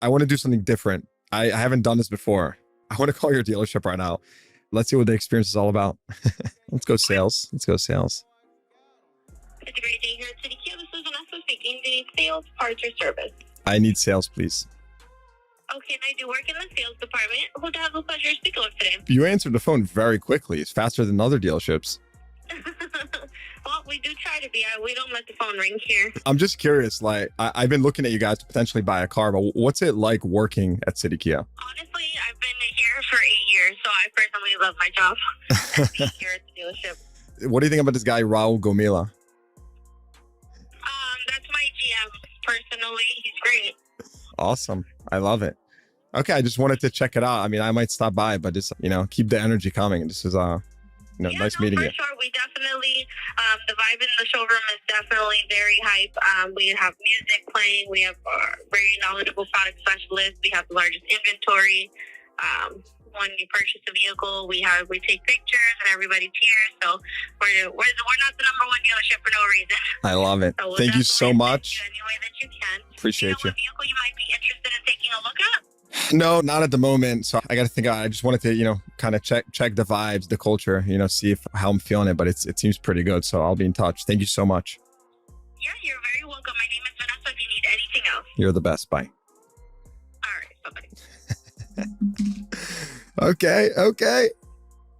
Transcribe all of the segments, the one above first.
I want to do something different. I haven't done this before. I want to call your dealership right now. Let's see what the experience is all about. Let's go sales. Let's go sales. It's a great day here at City Kia. This is Vanessa speaking. Do you need sales, parts, or service? I need sales, please. Okay, and I do work in the sales department. Who do I have the pleasure of speaking with today? You answered the phone very quickly. It's faster than other dealerships. Well, we do try to be. We don't let the phone ring here. I'm just curious. Like, I've been looking at you guys to potentially buy a car, but what's it like working at City Kia? Honestly, I've been here for 8 years, so I personally love my job. Being here at the dealership. What do you think about this guy, Raul Gomila? That's my GM. Personally, he's great. Awesome. I love it. Okay, I just wanted to check it out. I mean, I might stop by, but just, keep the energy coming. This is, nice meeting you. Sure. We definitely, the vibe in the showroom is definitely very hype. We have music playing. We have very knowledgeable product specialists. We have the largest inventory. When you purchase a vehicle, we take pictures and everybody's here. So we're not the number one dealership for no reason. I love it. So Thank you so much. you any way that you can. Appreciate you. What vehicle you might be interested in taking a look at? No, not at the moment. So I got to think. I just wanted to, kind of check the vibes, the culture, see how I'm feeling it. But it seems pretty good. So I'll be in touch. Thank you so much. Yeah, you're very welcome. My name is Vanessa. If you need anything else. You're the best. Bye. All right. Bye-bye. Okay.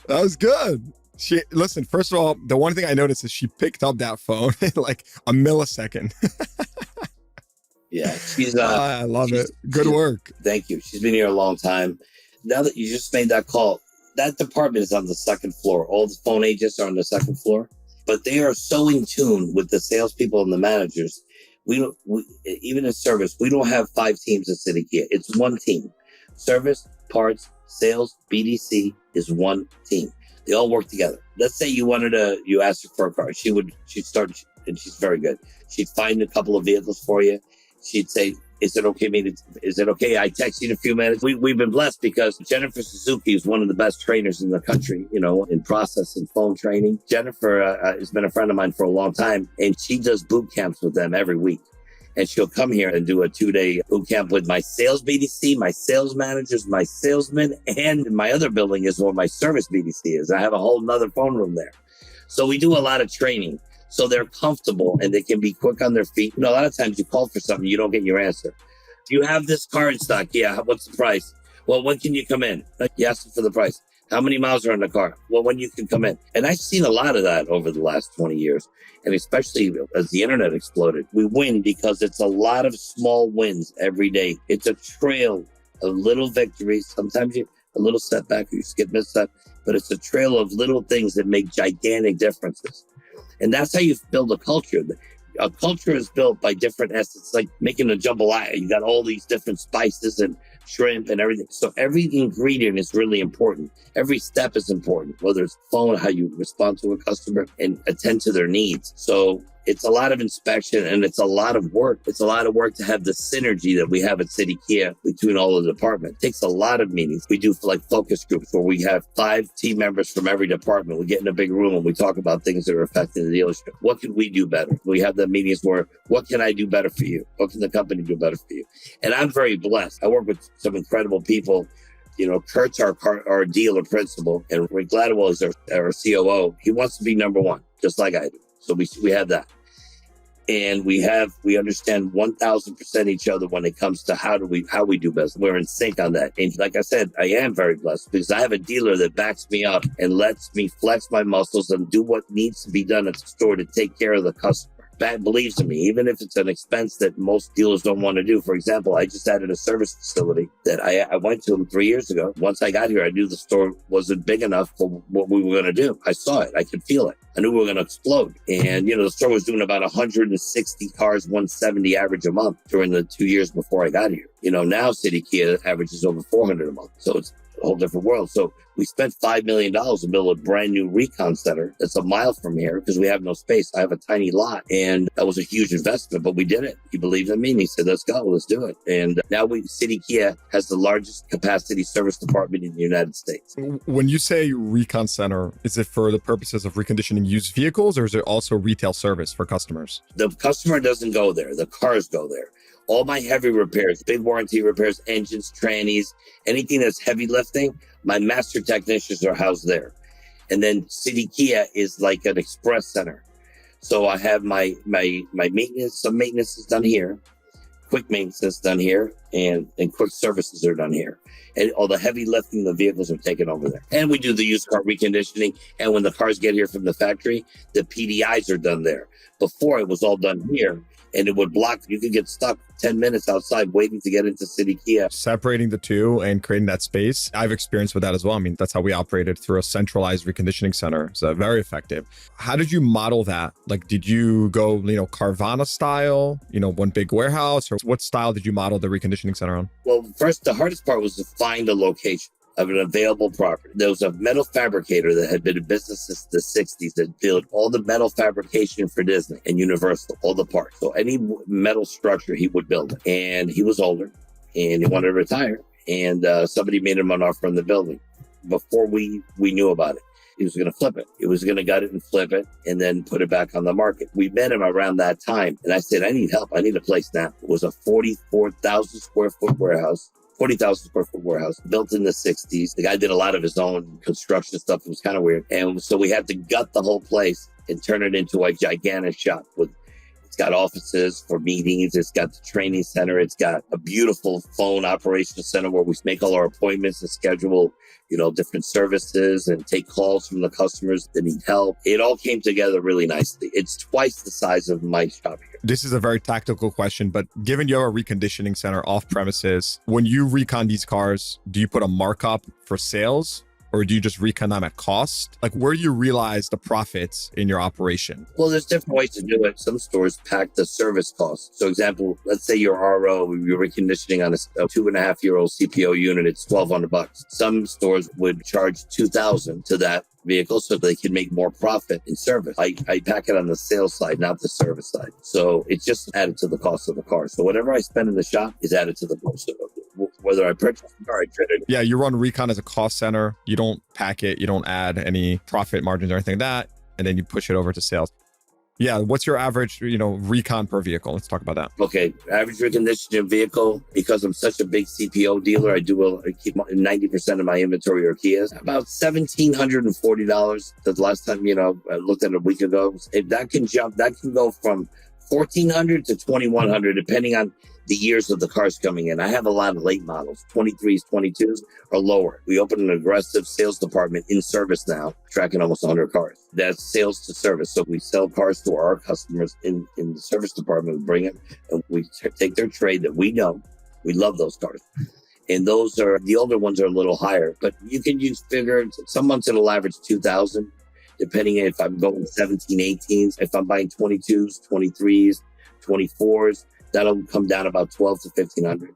That was good. Listen, first of all, the one thing I noticed is she picked up that phone in like a millisecond. Yeah, I love it. Good work. Thank you. She's been here a long time. Now that you just made that call, that department is on the second floor. All the phone agents are on the second floor, but they are so in tune with the salespeople and the managers. Even in service, we don't have 5 teams at City Kia. It's one team. Service, parts, sales, BDC is one team. They all work together. Let's say you asked her for a car. She'd start, and she's very good. She'd find a couple of vehicles for you. She'd say, is it okay? I text you in a few minutes. We've been blessed because Jennifer Suzuki is one of the best trainers in the country, in process and phone training. Jennifer has been a friend of mine for a long time, and she does boot camps with them every week. And she'll come here and do a 2-day boot camp with my sales BDC, my sales managers, my salesmen, and my other building is where my service BDC is. I have a whole nother phone room there. So we do a lot of training. So they're comfortable and they can be quick on their feet. A lot of times you call for something, you don't get your answer. Do you have this car in stock? Yeah. What's the price? Well, when can you come in? You asked them for the price. How many miles are on the car? Well, when you can come in. And I've seen a lot of that over the last 20 years. And especially as the internet exploded, we win because it's a lot of small wins every day. It's a trail of little victories. Sometimes a little setback, or you skip a step, but it's a trail of little things that make gigantic differences. And that's how you build a culture. A culture is built by different essence, like making a jambalaya. You got all these different spices and shrimp and everything. So every ingredient is really important. Every step is important, whether it's phone, how you respond to a customer and attend to their needs. So it's a lot of inspection and it's a lot of work. It's a lot of work to have the synergy that we have at City Kia between all of the departments. It takes a lot of meetings. We do focus groups where we have 5 team members from every department. We get in a big room and we talk about things that are affecting the dealership. What can we do better? We have the meetings where, what can I do better for you? What can the company do better for you? And I'm very blessed. I work with some incredible people. Kurt's our dealer principal, and Rick Gladwell is our COO. He wants to be number one, just like I do. So we have that. And we understand 1,000% each other when it comes to how we do business. We're in sync on that. And like I said, I am very blessed because I have a dealer that backs me up and lets me flex my muscles and do what needs to be done at the store to take care of the customer. That believes in me, even if it's an expense that most dealers don't want to do. For example, I just added a service facility that I went to 3 years ago. Once I got here, I knew the store wasn't big enough for what we were going to do. I saw it. I could feel it. I knew we were going to explode. And, the store was doing about 160 cars, 170 average a month during the 2 years before I got here. Now City Kia averages over 400 a month. So it's a whole different world. So we spent $5 million to build a brand new Recon center that's a mile from here because we have no space. I have a tiny lot, and that was a huge investment, but we did it. He believed in me and he said, let's go, let's do it. And now City Kia has the largest capacity service department in the United States. When you say Recon center, is it for the purposes of reconditioning used vehicles, or is it also retail service for customers? The customer doesn't go there. The cars go there. All my heavy repairs, big warranty repairs, engines, trannies, anything that's heavy lifting, my master technicians are housed there. And then City Kia is like an express center. So I have my maintenance, some maintenance is done here, quick maintenance is done here, and quick services are done here. And all the heavy lifting, the vehicles are taken over there. And we do the used car reconditioning. And when the cars get here from the factory, the PDIs are done there. Before, it was all done here. And it would block, you could get stuck 10 minutes outside waiting to get into City Kia. Separating the two and creating that space, I've experienced with that as well. I mean, that's how we operated through a centralized reconditioning center. So very effective. How did you model that? Like, did you go, Carvana style, one big warehouse, or what style did you model the reconditioning center on? Well, first, the hardest part was to find a location of an available property. There was a metal fabricator that had been in business since the 60s that built all the metal fabrication for Disney and Universal, all the parts. So any metal structure, he would build it. And he was older and he wanted to retire. And somebody made him an offer on the building before we knew about it. He was going to flip it. He was going to gut it and flip it and then put it back on the market. We met him around that time. And I said, I need help. I need a place now. It was a 44,000 square foot warehouse. 40,000 square foot warehouse built in the 60s. The guy did a lot of his own construction stuff. It was kind of weird. And so we had to gut the whole place and turn it into a gigantic shop it's got offices for meetings. It's got the training center. It's got a beautiful phone operations center where we make all our appointments and schedule, different services and take calls from the customers that need help. It all came together really nicely. It's twice the size of my shop here. This is a very tactical question, but given you have a reconditioning center off premises, when you recon these cars, do you put a markup for sales? Or do you just recon them at cost? Like, where do you realize the profits in your operation? Well, there's different ways to do it. Some stores pack the service costs. So example, let's say your RO, you're reconditioning on a 2.5-year-old CPO unit, it's $1,200. Some stores would charge $2,000 to that vehicle so they can make more profit in service. I pack it on the sales side, not the service side. So it's just added to the cost of the car. So whatever I spend in the shop is added to the cost of it. Whether I purchase the car, I trade it. Yeah, you run Recon as a cost center. You don't pack it. You don't add any profit margins or anything like that. And then you push it over to sales. Yeah, what's your average, recon per vehicle? Let's talk about that. Okay, average reconditioning vehicle, because I'm such a big CPO dealer, I keep 90% of my inventory are Kias. About $1,740. The last time, I looked at it a week ago. If that can go from $1,400 to $2,100, depending on the years of the cars coming in. I have a lot of late models, 23s, 22s or lower. We opened an aggressive sales department in service now, tracking almost 100 cars. That's sales to service. So we sell cars to our customers in the service department. We bring it and we take their trade that we know. We love those cars. And the older ones are a little higher, but you can figure some months it'll average 2,000. Depending if I'm going 17, 18s, if I'm buying 22s, 23s, 24s, that'll come down about 12 to 1,500.